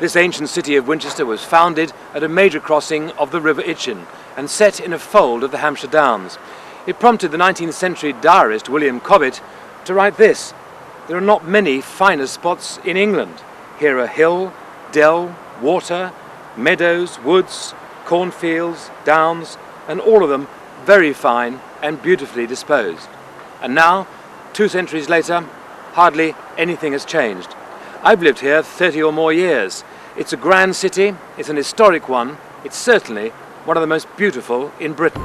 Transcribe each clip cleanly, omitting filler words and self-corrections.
This ancient city of Winchester was founded at a major crossing of the River Itchen and set in a fold of the Hampshire Downs. It prompted the 19th century diarist William Cobbett to write this: "There are not many finer spots in England. Here are hill, dell, water, meadows, woods, cornfields, downs, and all of them very fine and beautifully disposed." And now, 2 centuries later, hardly anything has changed. I've lived here 30 or more years. It's a grand city, it's an historic one, it's certainly one of the most beautiful in Britain.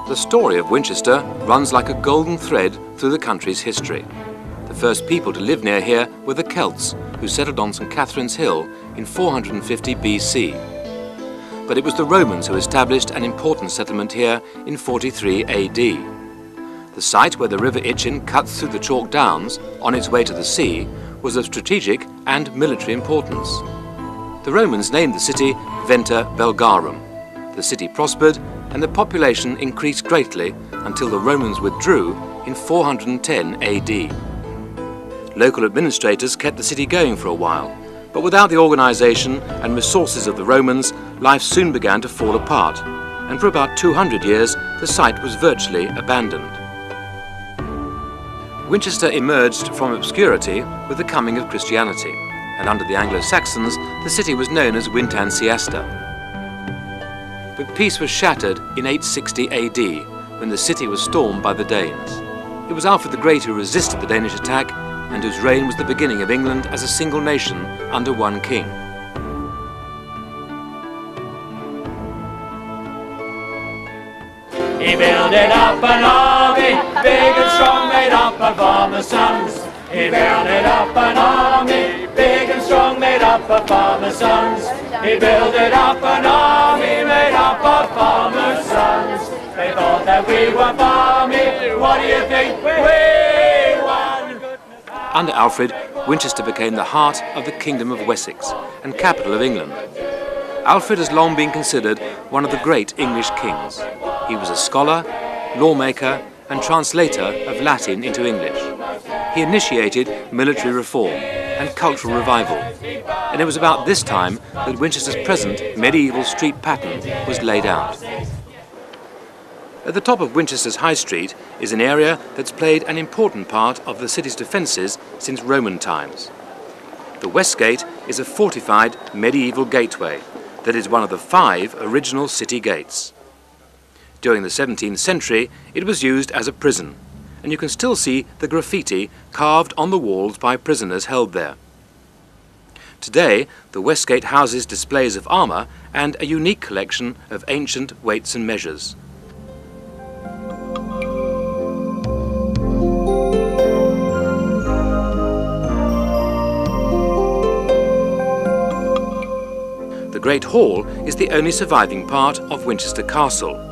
The story of Winchester runs like a golden thread through the country's history. The first people to live near here were the Celts, who settled on St. Catherine's Hill in 450 BC. But it was the Romans who established an important settlement here in 43 AD. The site where the River Itchen cuts through the chalk downs on its way to the sea was of strategic and military importance. The Romans named the city Venta Belgarum. The city prospered and the population increased greatly until the Romans withdrew in 410 AD. Local administrators kept the city going for a while, but without the organisation and resources of the Romans, life soon began to fall apart, and for about 200 years the site was virtually abandoned. Winchester emerged from obscurity with the coming of Christianity, and under the Anglo-Saxons the city was known as Wintansiasta. But peace was shattered in 860 AD when the city was stormed by the Danes. It was Alfred the Great who resisted the Danish attack and whose reign was the beginning of England as a single nation under one king. He builded up an army, big and strong, made up of farmers' sons. He builded up an army, big and strong, made up of farmers' sons. He builded up an army, made up of farmers' sons. They thought that we were balmy. What do you think? We won! Under Alfred, Winchester became the heart of the Kingdom of Wessex and capital of England. Alfred has long been considered one of the great English kings. He was a scholar, lawmaker, and translator of Latin into English. He initiated military reform and cultural revival, and it was about this time that Winchester's present medieval street pattern was laid out. At the top of Winchester's High Street is an area that's played an important part of the city's defences since Roman times. The West Gate is a fortified medieval gateway that is one of the 5 original city gates. During the 17th century, it was used as a prison, and you can still see the graffiti carved on the walls by prisoners held there. Today, the West Gate houses displays of armour and a unique collection of ancient weights and measures. The Great Hall is the only surviving part of Winchester Castle.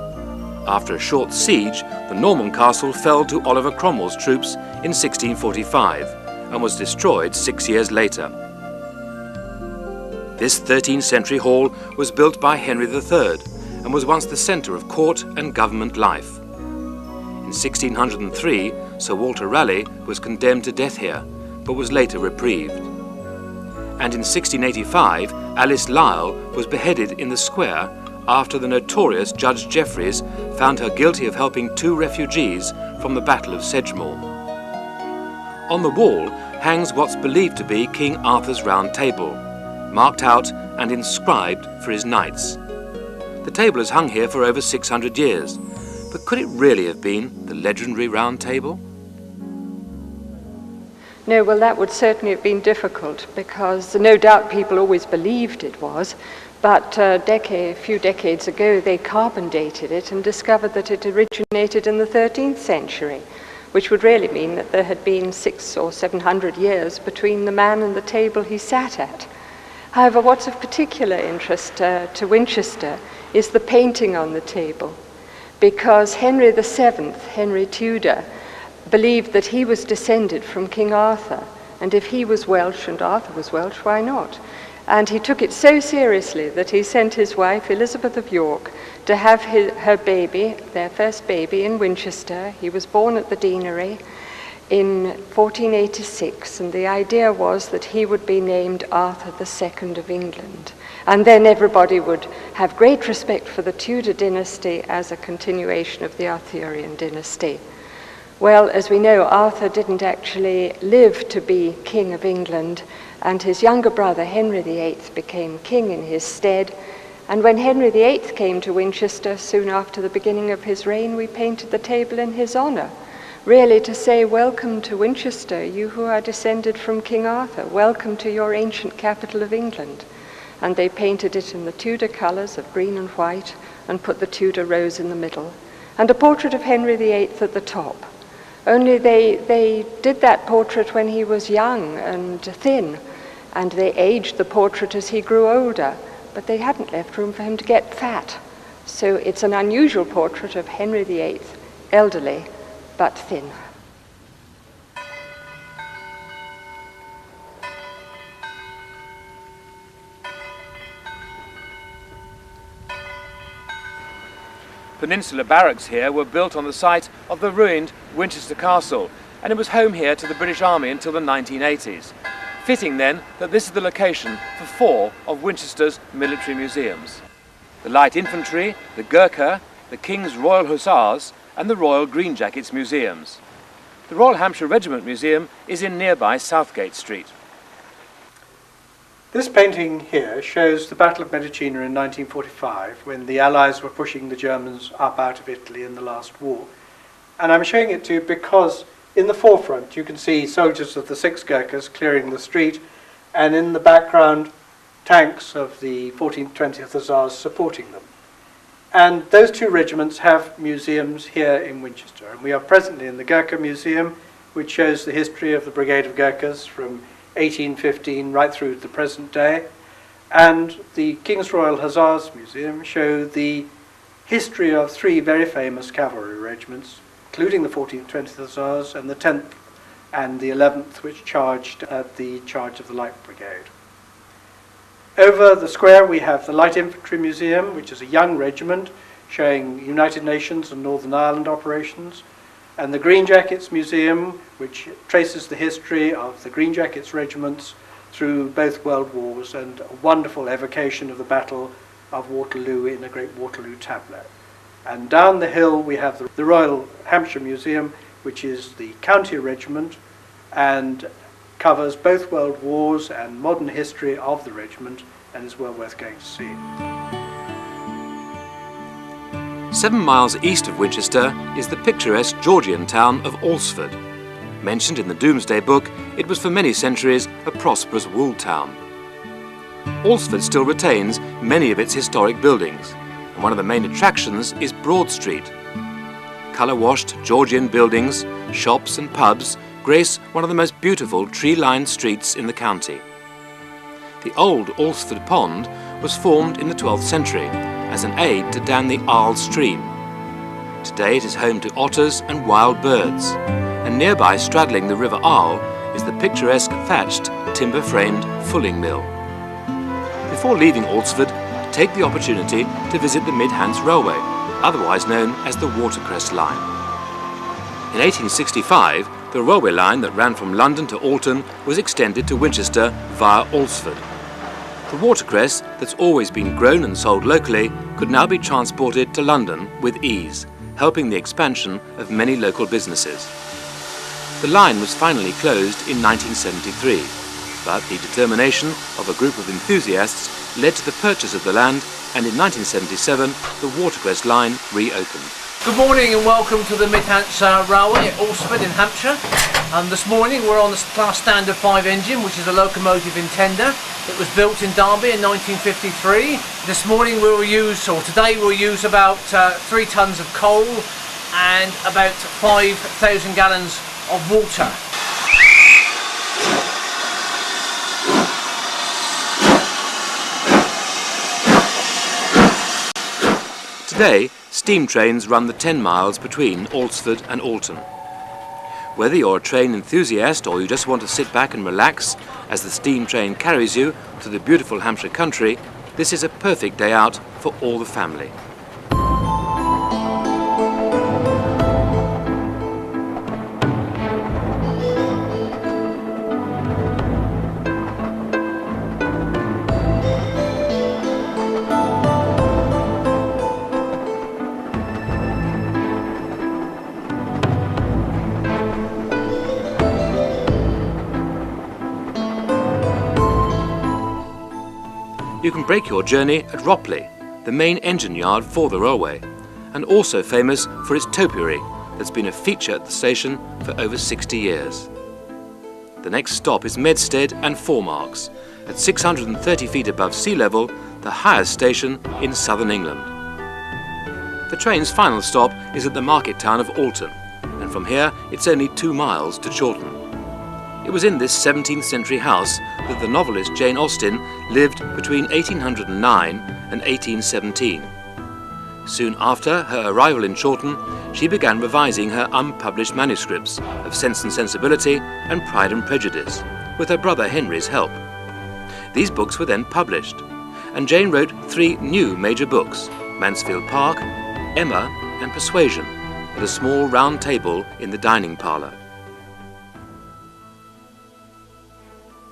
After a short siege, the Norman castle fell to Oliver Cromwell's troops in 1645 and was destroyed 6 years later. This 13th century hall was built by Henry III and was once the centre of court and government life. In 1603, Sir Walter Raleigh was condemned to death here, but was later reprieved. And in 1685, Alice Lisle was beheaded in the square after the notorious Judge Jeffreys found her guilty of helping 2 refugees from the Battle of Sedgemoor. On the wall hangs what's believed to be King Arthur's Round Table, marked out and inscribed for his knights. The table has hung here for over 600 years, but could it really have been the legendary Round Table? No, well, that would certainly have been difficult because no doubt people always believed it was, but a few decades ago they carbon dated it and discovered that it originated in the 13th century, which would really mean that there had been 600 or 700 years between the man and the table he sat at. However, what's of particular interest to Winchester is the painting on the table, because Henry VII, Henry Tudor, believed that he was descended from King Arthur, and if he was Welsh and Arthur was Welsh, why not? And he took it so seriously that he sent his wife, Elizabeth of York, to have her baby, their first baby, in Winchester. He was born at the deanery. in 1486, and the idea was that he would be named Arthur II of England. And then everybody would have great respect for the Tudor dynasty as a continuation of the Arthurian dynasty. Well, as we know, Arthur didn't actually live to be King of England, and his younger brother Henry VIII became king in his stead. And when Henry VIII came to Winchester soon after the beginning of his reign, we painted the table in his honour, really to say, welcome to Winchester, you who are descended from King Arthur, welcome to your ancient capital of England. And they painted it in the Tudor colours of green and white and put the Tudor rose in the middle, and a portrait of Henry VIII at the top. Only they did that portrait when he was young and thin, and they aged the portrait as he grew older, but they hadn't left room for him to get fat. So it's an unusual portrait of Henry VIII, elderly but thin. Peninsular barracks here were built on the site of the ruined Winchester Castle, and it was home here to the British Army until the 1980s. Fitting then that this is the location for 4 of Winchester's military museums: the Light Infantry, the Gurkha, the King's Royal Hussars and the Royal Green Jackets museums. The Royal Hampshire Regiment Museum is in nearby Southgate Street. This painting here shows the Battle of Medicina in 1945, when the Allies were pushing the Germans up out of Italy in the last war. And I'm showing it to you because in the forefront you can see soldiers of the 6 Gurkhas clearing the street, and in the background tanks of the 14th, 20th Hussars supporting them. And those 2 regiments have museums here in Winchester, and we are presently in the Gurkha Museum, which shows the history of the Brigade of Gurkhas from 1815 right through to the present day, and the King's Royal Hussars Museum show the history of 3 very famous cavalry regiments, including the 14th, 20th Hussars and the 10th and the 11th, which charged at the charge of the Light Brigade. Over the square we have the Light Infantry Museum, which is a young regiment showing United Nations and Northern Ireland operations, and the Green Jackets Museum, which traces the history of the Green Jackets regiments through both World Wars, and a wonderful evocation of the Battle of Waterloo in a great Waterloo tableau. And down the hill we have the Royal Hampshire Museum, which is the county regiment and covers both World Wars and modern history of the regiment, and is well worth going to see. 7 miles east of Winchester is the picturesque Georgian town of Alresford. Mentioned in the Domesday Book, it was for many centuries a prosperous wool town. Alresford still retains many of its historic buildings, and one of the main attractions is Broad Street. Colour-washed Georgian buildings, shops and pubs grace one of the most beautiful tree-lined streets in the county. The old Alresford Pond was formed in the 12th century as an aid to dam the Arles stream. Today it is home to otters and wild birds, and nearby, straddling the River Arle, is the picturesque thatched, timber-framed fulling mill. Before leaving Alresford, take the opportunity to visit the Mid-Hants Railway, otherwise known as the Watercress Line. In 1865, the railway line that ran from London to Alton was extended to Winchester via Alresford. The watercress that's always been grown and sold locally could now be transported to London with ease, helping the expansion of many local businesses. The line was finally closed in 1973, but the determination of a group of enthusiasts led to the purchase of the land, and in 1977 the Watercress Line reopened. Good morning and welcome to the Mid-Hants Railway at Alresford in Hampshire. This morning we're on the Class Standard 5 engine, which is a locomotive in tender. It was built in Derby in 1953. This morning today we'll use about 3 tonnes of coal and about 5,000 gallons of water. Today, steam trains run the 10 miles between Alresford and Alton. Whether you're a train enthusiast or you just want to sit back and relax as the steam train carries you to the beautiful Hampshire country, this is a perfect day out for all the family. you can break your journey at Ropley, the main engine yard for the railway, and also famous for its topiary that's been a feature at the station for over 60 years. The next stop is Medstead and Foremarks, at 630 feet above sea level, the highest station in southern England. The train's final stop is at the market town of Alton, and from here it's only 2 miles to Chawton. It was in this 17th century house that the novelist Jane Austen lived between 1809 and 1817. Soon after her arrival in Chawton, she began revising her unpublished manuscripts of Sense and Sensibility and Pride and Prejudice, with her brother Henry's help. These books were then published, and Jane wrote 3 new major books, Mansfield Park, Emma and Persuasion, at a small round table in the dining parlour.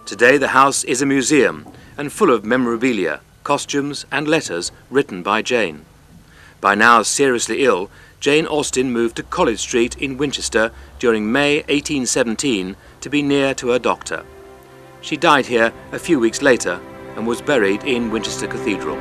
Today the house is a museum and full of memorabilia, costumes and letters written by Jane. By now seriously ill, Jane Austen moved to College Street in Winchester during May 1817 to be near to her doctor. She died here a few weeks later and was buried in Winchester Cathedral.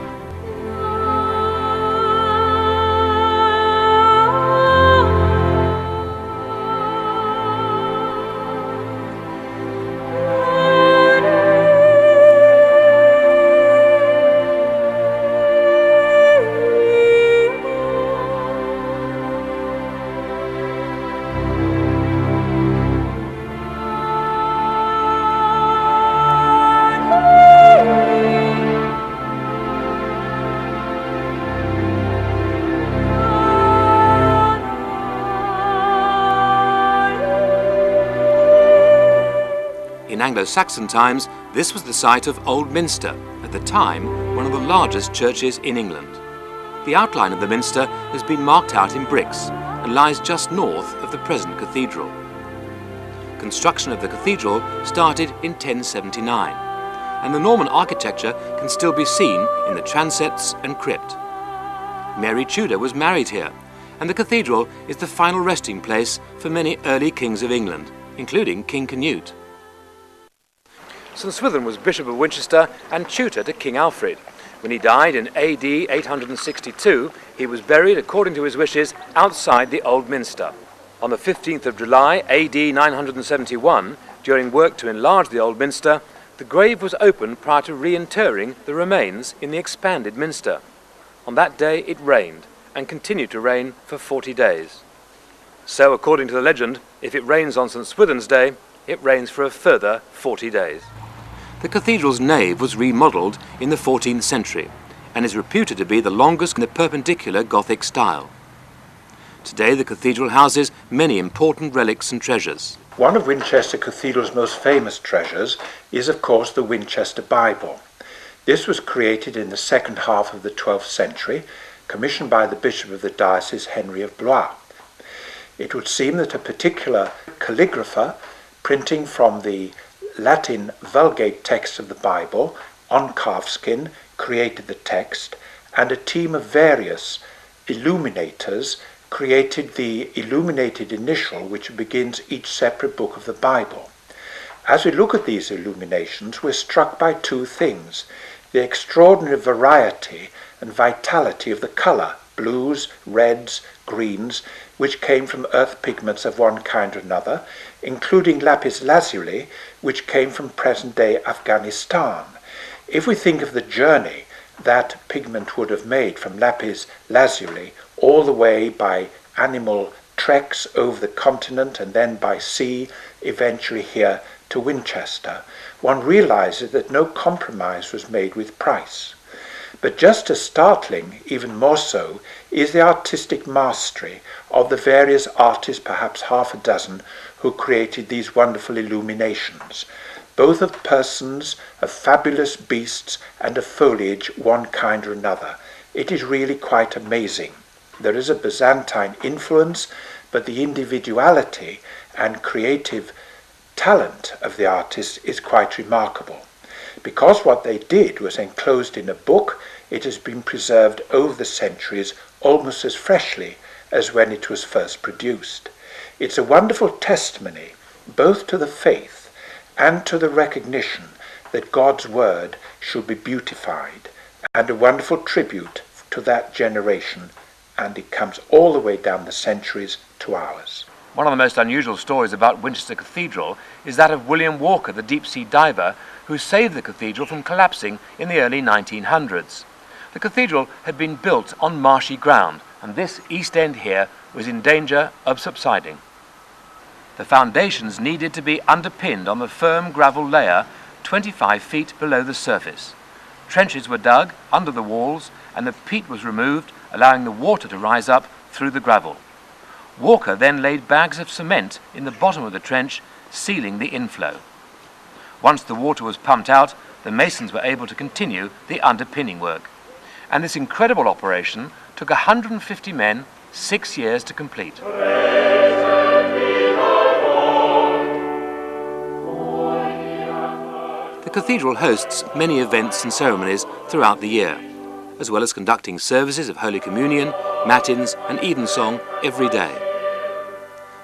In Anglo-Saxon times, this was the site of Old Minster, at the time one of the largest churches in England. The outline of the minster has been marked out in bricks and lies just north of the present cathedral. Construction of the cathedral started in 1079, and the Norman architecture can still be seen in the transepts and crypt. Mary Tudor was married here, and the cathedral is the final resting place for many early kings of England, including King Canute. St Swithin was Bishop of Winchester and tutor to King Alfred. When he died in AD 862, he was buried, according to his wishes, outside the Old Minster. On the 15th of July, AD 971, during work to enlarge the Old Minster, the grave was opened prior to reinterring the remains in the expanded Minster. On that day it rained, and continued to rain for 40 days. So, according to the legend, if it rains on St Swithin's Day, it rains for a further 40 days. The cathedral's nave was remodelled in the 14th century and is reputed to be the longest in the perpendicular Gothic style. Today the cathedral houses many important relics and treasures. One of Winchester Cathedral's most famous treasures is, of course, the Winchester Bible. This was created in the second half of the 12th century, commissioned by the Bishop of the Diocese, Henry of Blois. It would seem that a particular calligrapher, printing from the Latin Vulgate text of the Bible on calfskin, created the text, and a team of various illuminators created the illuminated initial which begins each separate book of the Bible. As we look at these illuminations, we're struck by 2 things: the extraordinary variety and vitality of the colour, blues, reds, greens, which came from earth pigments of one kind or another, including lapis lazuli, which came from present-day Afghanistan. If we think of the journey that pigment would have made from lapis lazuli all the way by animal treks over the continent and then by sea, eventually here to Winchester, one realizes that no compromise was made with price. But just as startling, even more so, is the artistic mastery of the various artists, perhaps half a dozen, who created these wonderful illuminations, both of persons, of fabulous beasts, and of foliage one kind or another. It is really quite amazing. There is a Byzantine influence, but the individuality and creative talent of the artists is quite remarkable. Because what they did was enclosed in a book, it has been preserved over the centuries almost as freshly as when it was first produced. It's a wonderful testimony both to the faith and to the recognition that God's word should be beautified, and a wonderful tribute to that generation, and it comes all the way down the centuries to ours. One of the most unusual stories about Winchester Cathedral is that of William Walker, the deep-sea diver, who saved the cathedral from collapsing in the early 1900s. The cathedral had been built on marshy ground, and this east end here was in danger of subsiding. The foundations needed to be underpinned on the firm gravel layer 25 feet below the surface. Trenches were dug under the walls and the peat was removed, allowing the water to rise up through the gravel. Walker then laid bags of cement in the bottom of the trench, sealing the inflow. Once the water was pumped out, the masons were able to continue the underpinning work. And this incredible operation took 150 men 6 years to complete. The cathedral hosts many events and ceremonies throughout the year, as well as conducting services of Holy Communion, Matins and Evensong every day.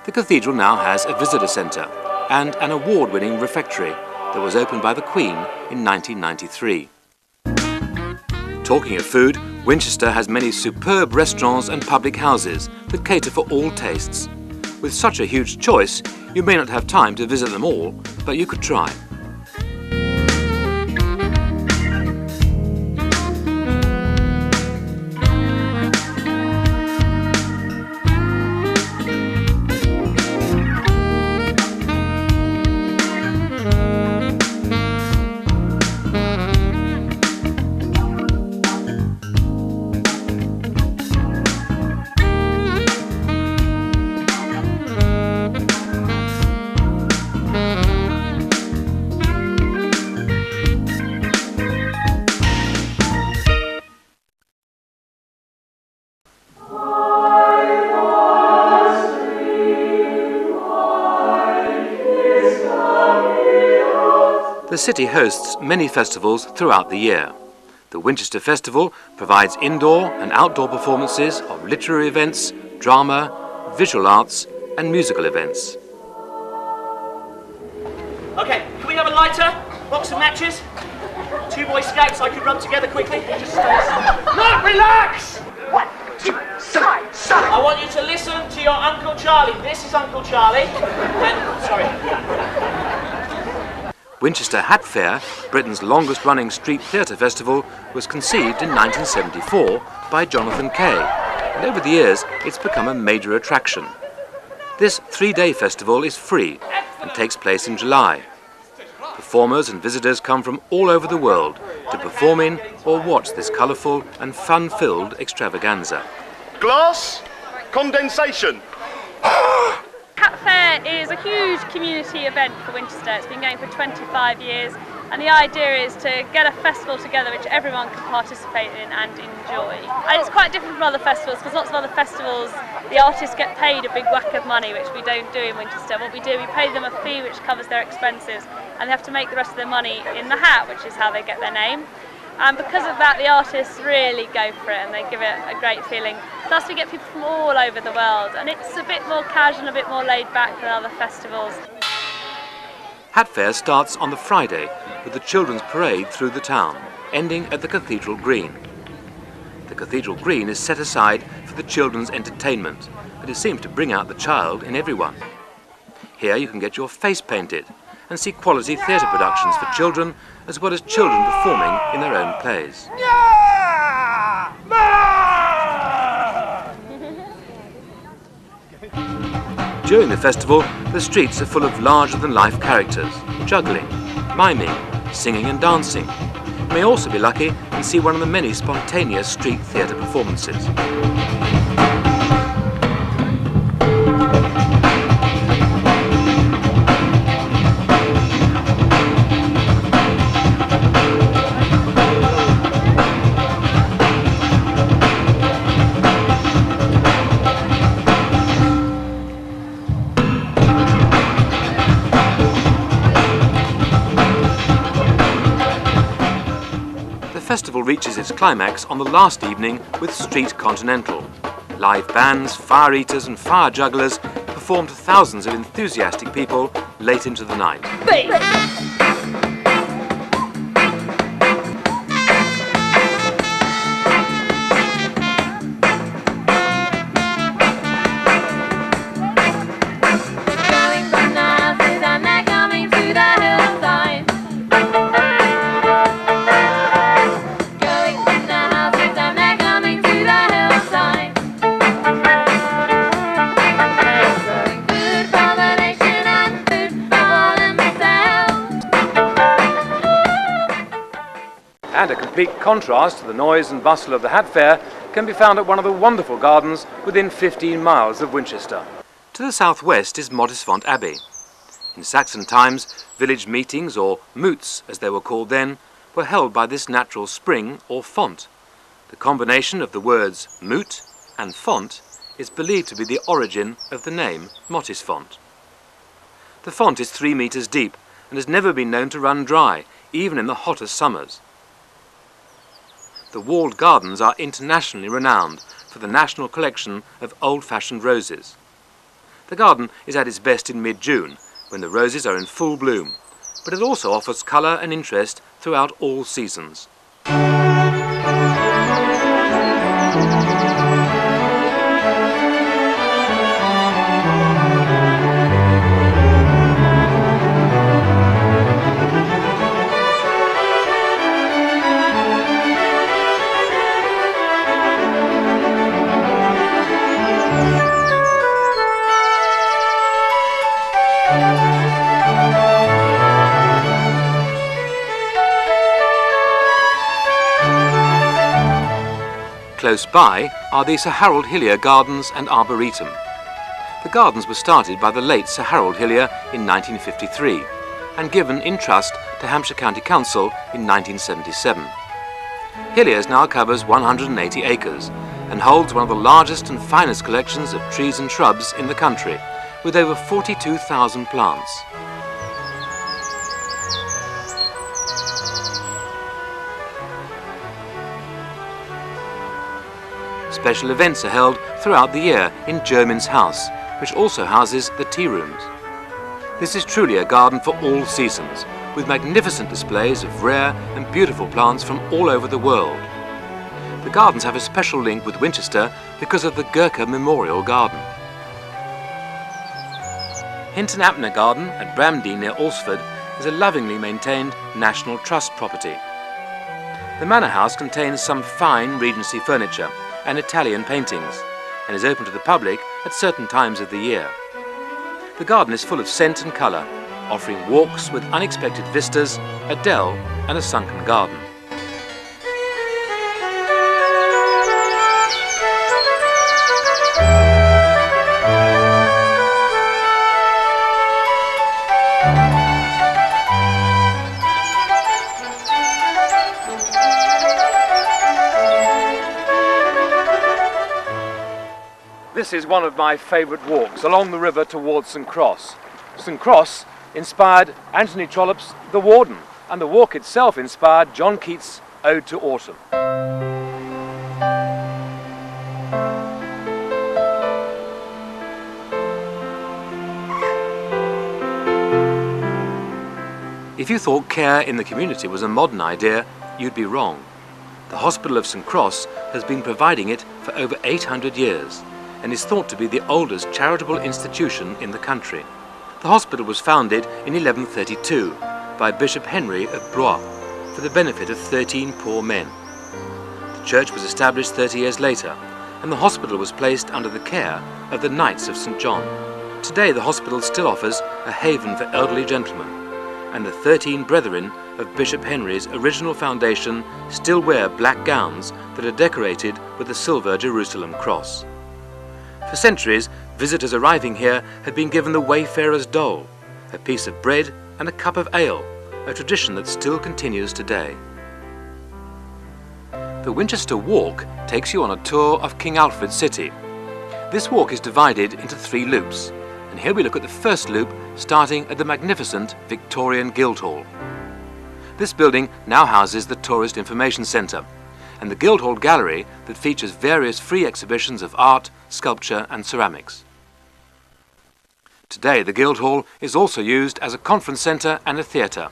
The cathedral now has a visitor centre and an award-winning refectory that was opened by the Queen in 1993. Talking of food, Winchester has many superb restaurants and public houses that cater for all tastes. With such a huge choice, you may not have time to visit them all, but you could try. The city hosts many festivals throughout the year. The Winchester Festival provides indoor and outdoor performances of literary events, drama, visual arts and musical events. Okay, can we have a lighter, box of matches? 2 Boy Scouts I could rub together quickly. Just no, relax! 1, 2, side. I want you to listen to your Uncle Charlie. This is Uncle Charlie. And, sorry. Winchester Hat Fair, Britain's longest-running street theatre festival, was conceived in 1974 by Jonathan Kay, and over the years it's become a major attraction. This 3-day festival is free and takes place in July. Performers and visitors come from all over the world to perform in or watch this colourful and fun-filled extravaganza. Glass condensation. Hat Fair is a huge community event for Winchester. It's been going for 25 years and the idea is to get a festival together which everyone can participate in and enjoy. And it's quite different from other festivals because lots of other festivals the artists get paid a big whack of money, which we don't do in Winchester. What we do, we pay them a fee which covers their expenses and they have to make the rest of their money in the hat, which is how they get their name. And because of that, the artists really go for it and they give it a great feeling. Plus we get people from all over the world and it's a bit more casual and a bit more laid back than other festivals. Hat Fair starts on the Friday with the children's parade through the town, ending at the Cathedral Green. The Cathedral Green is set aside for the children's entertainment, but it seems to bring out the child in everyone. Here you can get your face painted and see quality theatre productions for children, as well as children performing in their own plays. During the festival, the streets are full of larger-than-life characters, juggling, miming, singing and dancing. You may also be lucky and see one of the many spontaneous street theatre performances. The festival reaches its climax on the last evening with Street Continental. Live bands, fire eaters and fire jugglers perform to thousands of enthusiastic people late into the night. And a complete contrast to the noise and bustle of the Hat Fair can be found at one of the wonderful gardens within 15 miles of Winchester. To the southwest is Mottisfont Abbey. In Saxon times, village meetings, or moots as they were called then, were held by this natural spring or font. The combination of the words moot and font is believed to be the origin of the name Mottisfont. The font is 3 metres deep and has never been known to run dry, even in the hottest summers. The walled gardens are internationally renowned for the national collection of old-fashioned roses. The garden is at its best in mid-June, when the roses are in full bloom, but it also offers colour and interest throughout all seasons. Close by are the Sir Harold Hillier Gardens and Arboretum. The gardens were started by the late Sir Harold Hillier in 1953 and given in trust to Hampshire County Council in 1977. Hillier's now covers 180 acres and holds one of the largest and finest collections of trees and shrubs in the country, with over 42,000 plants. Special events are held throughout the year in Jermyn's House, which also houses the tea rooms. This is truly a garden for all seasons, with magnificent displays of rare and beautiful plants from all over the world. The gardens have a special link with Winchester because of the Gurkha Memorial Garden. Hinton Apner Garden at Bramdean near Alresford is a lovingly maintained National Trust property. The manor house contains some fine Regency furniture and Italian paintings, and is open to the public at certain times of the year. The garden is full of scent and colour, offering walks with unexpected vistas, a dell and a sunken garden. This is one of my favourite walks along the river towards St Cross. St Cross inspired Anthony Trollope's The Warden, and the walk itself inspired John Keats' Ode to Autumn. If you thought care in the community was a modern idea, you'd be wrong. The Hospital of St Cross has been providing it for over 800 years. And is thought to be the oldest charitable institution in the country. The hospital was founded in 1132 by Bishop Henry of Blois for the benefit of 13 poor men. The church was established 30 years later, and the hospital was placed under the care of the Knights of St John. Today the hospital still offers a haven for elderly gentlemen, and the 13 brethren of Bishop Henry's original foundation still wear black gowns that are decorated with the silver Jerusalem cross. For centuries, visitors arriving here had been given the wayfarer's dole, a piece of bread and a cup of ale, a tradition that still continues today. The Winchester Walk takes you on a tour of King Alfred's city. This walk is divided into 3 loops, and here we look at the first loop starting at the magnificent Victorian Guildhall. This building now houses the Tourist Information Centre, and the Guildhall Gallery that features various free exhibitions of art, sculpture and ceramics. Today the Guildhall is also used as a conference centre and a theatre,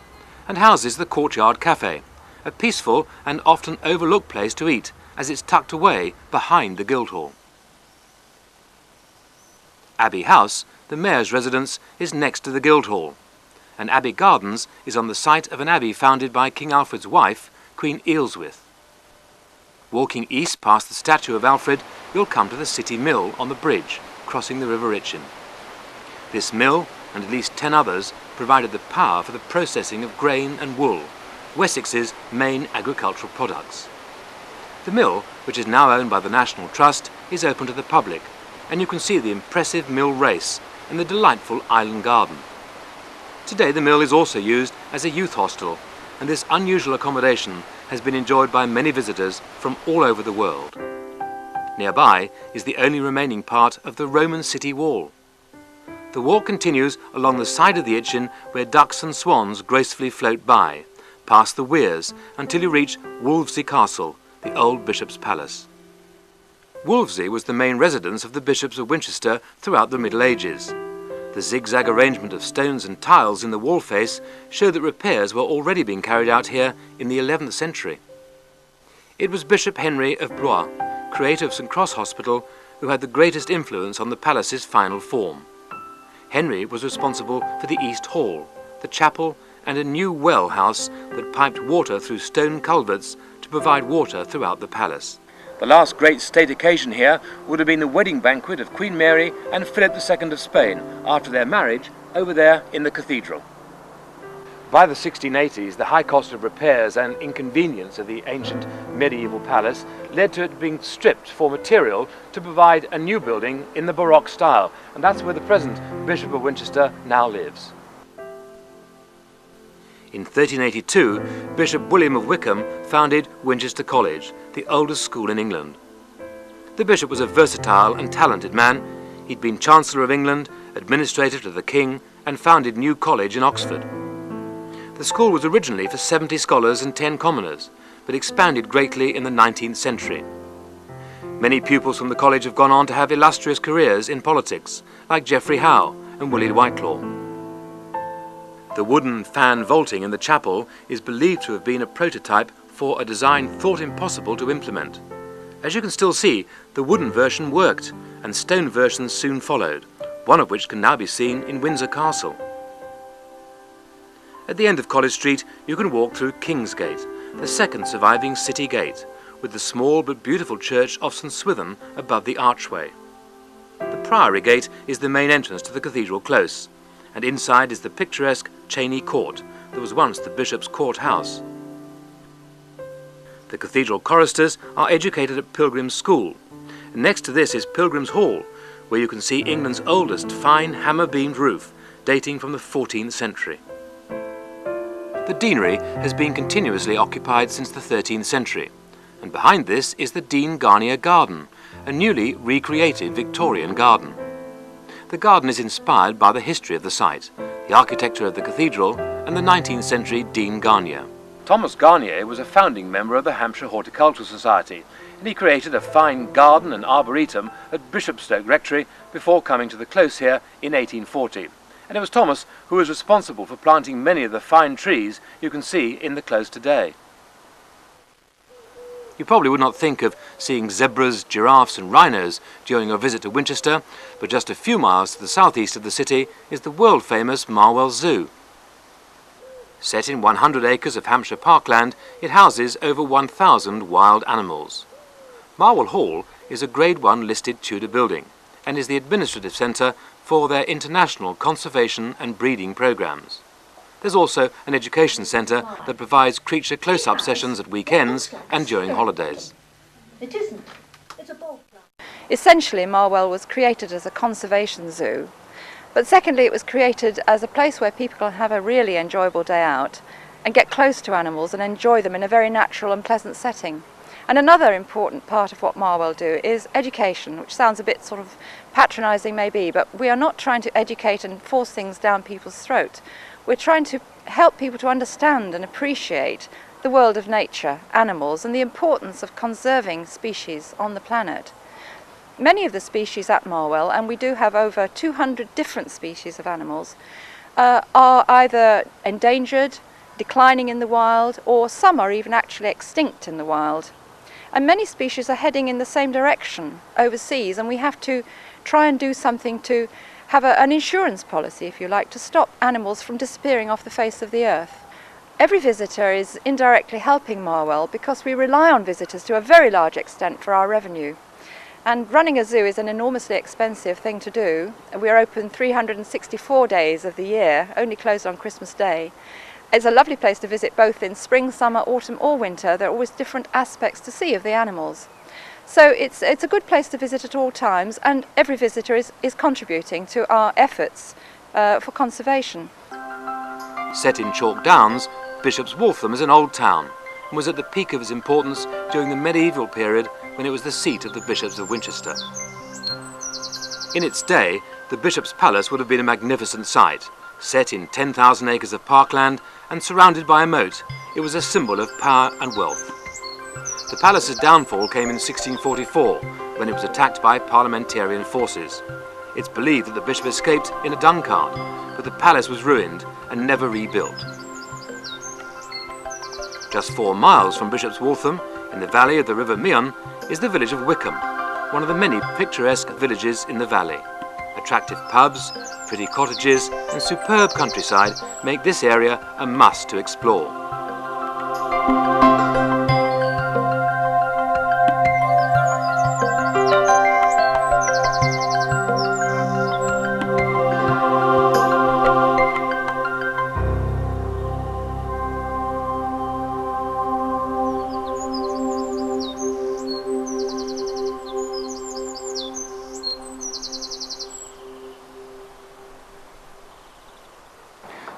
and houses the Courtyard Cafe, a peaceful and often overlooked place to eat as it's tucked away behind the Guildhall. Abbey House, the Mayor's residence, is next to the Guildhall, and Abbey Gardens is on the site of an abbey founded by King Alfred's wife, Queen Ealhswith. Walking east past the statue of Alfred, you'll come to the City Mill on the bridge, crossing the River Itchen. This mill, and at least 10 others, provided the power for the processing of grain and wool, Wessex's main agricultural products. The mill, which is now owned by the National Trust, is open to the public, and you can see the impressive mill race and the delightful island garden. Today the mill is also used as a youth hostel, and this unusual accommodation has been enjoyed by many visitors from all over the world. Nearby is the only remaining part of the Roman city wall. The walk continues along the side of the Itchen, where ducks and swans gracefully float by, past the weirs until you reach Wolvesey Castle, the old bishop's palace. Wolvesey was the main residence of the bishops of Winchester throughout the Middle Ages. The zigzag arrangement of stones and tiles in the wall face show that repairs were already being carried out here in the 11th century. It was Bishop Henry of Blois, creator of St. Cross Hospital, who had the greatest influence on the palace's final form. Henry was responsible for the East Hall, the chapel, and a new well house that piped water through stone culverts to provide water throughout the palace. The last great state occasion here would have been the wedding banquet of Queen Mary and Philip II of Spain after their marriage over there in the cathedral. By the 1680s, the high cost of repairs and inconvenience of the ancient medieval palace led to it being stripped for material to provide a new building in the Baroque style, and that's where the present Bishop of Winchester now lives. In 1382, Bishop William of Wykeham founded Winchester College, the oldest school in England. The bishop was a versatile and talented man. He'd been Chancellor of England, administrator to the King, and founded New College in Oxford. The school was originally for 70 scholars and 10 commoners, but expanded greatly in the 19th century. Many pupils from the college have gone on to have illustrious careers in politics, like Geoffrey Howe and Willie Whitelaw. The wooden fan vaulting in the chapel is believed to have been a prototype for a design thought impossible to implement. As you can still see, the wooden version worked, and stone versions soon followed, one of which can now be seen in Windsor Castle. At the end of College Street, you can walk through Kingsgate, the second surviving city gate, with the small but beautiful church of St. Swithin above the archway. The Priory Gate is the main entrance to the cathedral close, and inside is the picturesque Cheney Court that was once the bishop's courthouse. The cathedral choristers are educated at Pilgrim's School, and next to this is Pilgrim's Hall, where you can see England's oldest fine hammer-beamed roof, dating from the 14th century. The deanery has been continuously occupied since the 13th century, and behind this is the Dean Garnier Garden, a newly recreated Victorian garden. The garden is inspired by the history of the site, the architecture of the cathedral, and the 19th century Dean Garnier. Thomas Garnier was a founding member of the Hampshire Horticultural Society, and he created a fine garden and arboretum at Bishopstoke Rectory before coming to the Close here in 1840. And it was Thomas who was responsible for planting many of the fine trees you can see in the Close today. You probably would not think of seeing zebras, giraffes and rhinos during your visit to Winchester, but just a few miles to the southeast of the city is the world-famous Marwell Zoo. Set in 100 acres of Hampshire parkland, it houses over 1,000 wild animals. Marwell Hall is a Grade 1 listed Tudor building and is the administrative centre for their international conservation and breeding programmes. There's also an education centre that provides creature close-up sessions at weekends and during holidays. It isn't. It's a ball club. Essentially, Marwell was created as a conservation zoo, but secondly, it was created as a place where people can have a really enjoyable day out and get close to animals and enjoy them in a very natural and pleasant setting. And another important part of what Marwell do is education, which sounds a bit sort of patronising maybe, but we are not trying to educate and force things down people's throat. We're trying to help people to understand and appreciate the world of nature, animals, and the importance of conserving species on the planet. Many of the species at Marwell, and we do have over 200 different species of animals, are either endangered, declining in the wild, or some are even actually extinct in the wild. And many species are heading in the same direction overseas, and we have to try and do something to have an insurance policy, if you like, to stop animals from disappearing off the face of the earth. Every visitor is indirectly helping Marwell because we rely on visitors to a very large extent for our revenue. And running a zoo is an enormously expensive thing to do. We are open 364 days of the year, only closed on Christmas Day. It's a lovely place to visit both in spring, summer, autumn or winter. There are always different aspects to see of the animals. So it's a good place to visit at all times, and every visitor is contributing to our efforts for conservation. Set in chalk downs, Bishop's Waltham is an old town and was at the peak of its importance during the medieval period when it was the seat of the Bishops of Winchester. In its day, the Bishop's Palace would have been a magnificent sight. Set in 10,000 acres of parkland and surrounded by a moat, it was a symbol of power and wealth. The palace's downfall came in 1644, when it was attacked by parliamentarian forces. It's believed that the bishop escaped in a dung cart, but the palace was ruined and never rebuilt. Just 4 miles from Bishop's Waltham, in the valley of the River Meon, is the village of Wickham, one of the many picturesque villages in the valley. Attractive pubs, pretty cottages and superb countryside make this area a must to explore.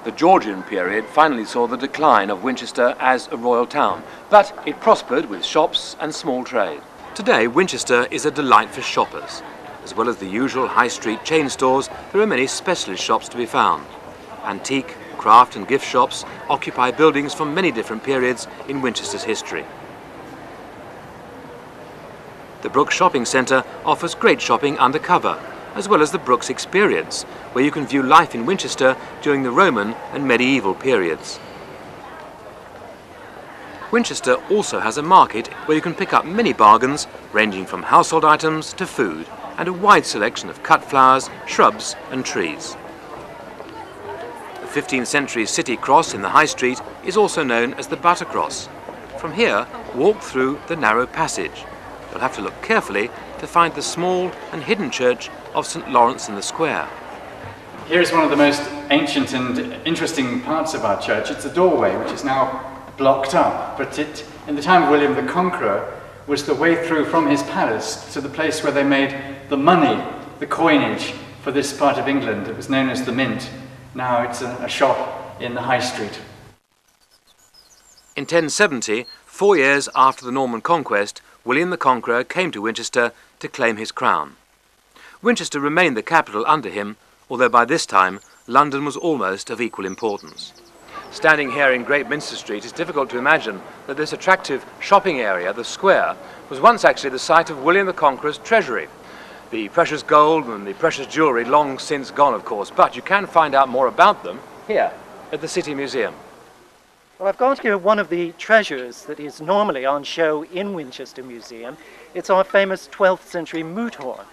The Georgian period finally saw the decline of Winchester as a royal town, but it prospered with shops and small trade. Today, Winchester is a delight for shoppers. As well as the usual high street chain stores, there are many specialist shops to be found. Antique, craft and gift shops occupy buildings from many different periods in Winchester's history. The Brooks Shopping Centre offers great shopping undercover, as well as the Brooks Experience, where you can view life in Winchester during the Roman and medieval periods. Winchester also has a market where you can pick up many bargains, ranging from household items to food, and a wide selection of cut flowers, shrubs and trees. The 15th century city cross in the High Street is also known as the Butter Cross. From here, walk through the narrow passage. You'll have to look carefully to find the small and hidden church of St. Lawrence in the Square. Here is one of the most ancient and interesting parts of our church. It's a doorway which is now blocked up, but it, in the time of William the Conqueror, was the way through from his palace to the place where they made the money, the coinage for this part of England. It was known as the Mint. Now it's a shop in the High Street. In 1070, 4 years after the Norman conquest, William the Conqueror came to Winchester to claim his crown. Winchester remained the capital under him, although by this time London was almost of equal importance. Standing here in Great Minster Street, it's difficult to imagine that this attractive shopping area, the square, was once actually the site of William the Conqueror's treasury. The precious gold and the precious jewellery long since gone, of course, but you can find out more about them here at the City Museum. Well, I've got here one of the treasures that is normally on show in Winchester Museum. It's our famous 12th century moot horn.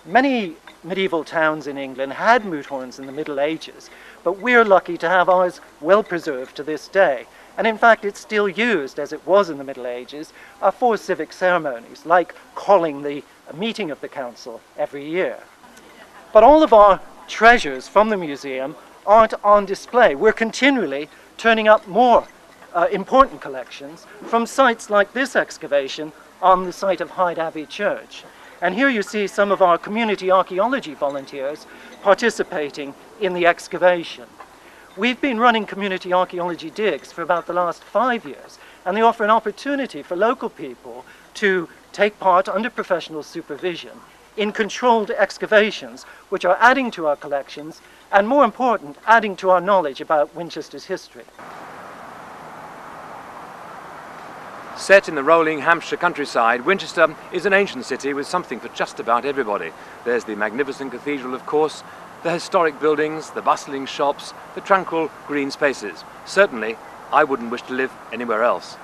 Many medieval towns in England had moot horns in the Middle Ages, but we're lucky to have ours well preserved to this day. And in fact, it's still used, as it was in the Middle Ages, for civic ceremonies, like calling the meeting of the council every year. But all of our treasures from the museum aren't on display. We're continually turning up more important collections from sites like this excavation on the site of Hyde Abbey Church. And here you see some of our community archaeology volunteers participating in the excavation. We've been running community archaeology digs for about the last 5 years, and they offer an opportunity for local people to take part under professional supervision in controlled excavations, which are adding to our collections, and more important, adding to our knowledge about Winchester's history. Set in the rolling Hampshire countryside, Winchester is an ancient city with something for just about everybody. There's the magnificent cathedral, of course, the historic buildings, the bustling shops, the tranquil green spaces. Certainly, I wouldn't wish to live anywhere else.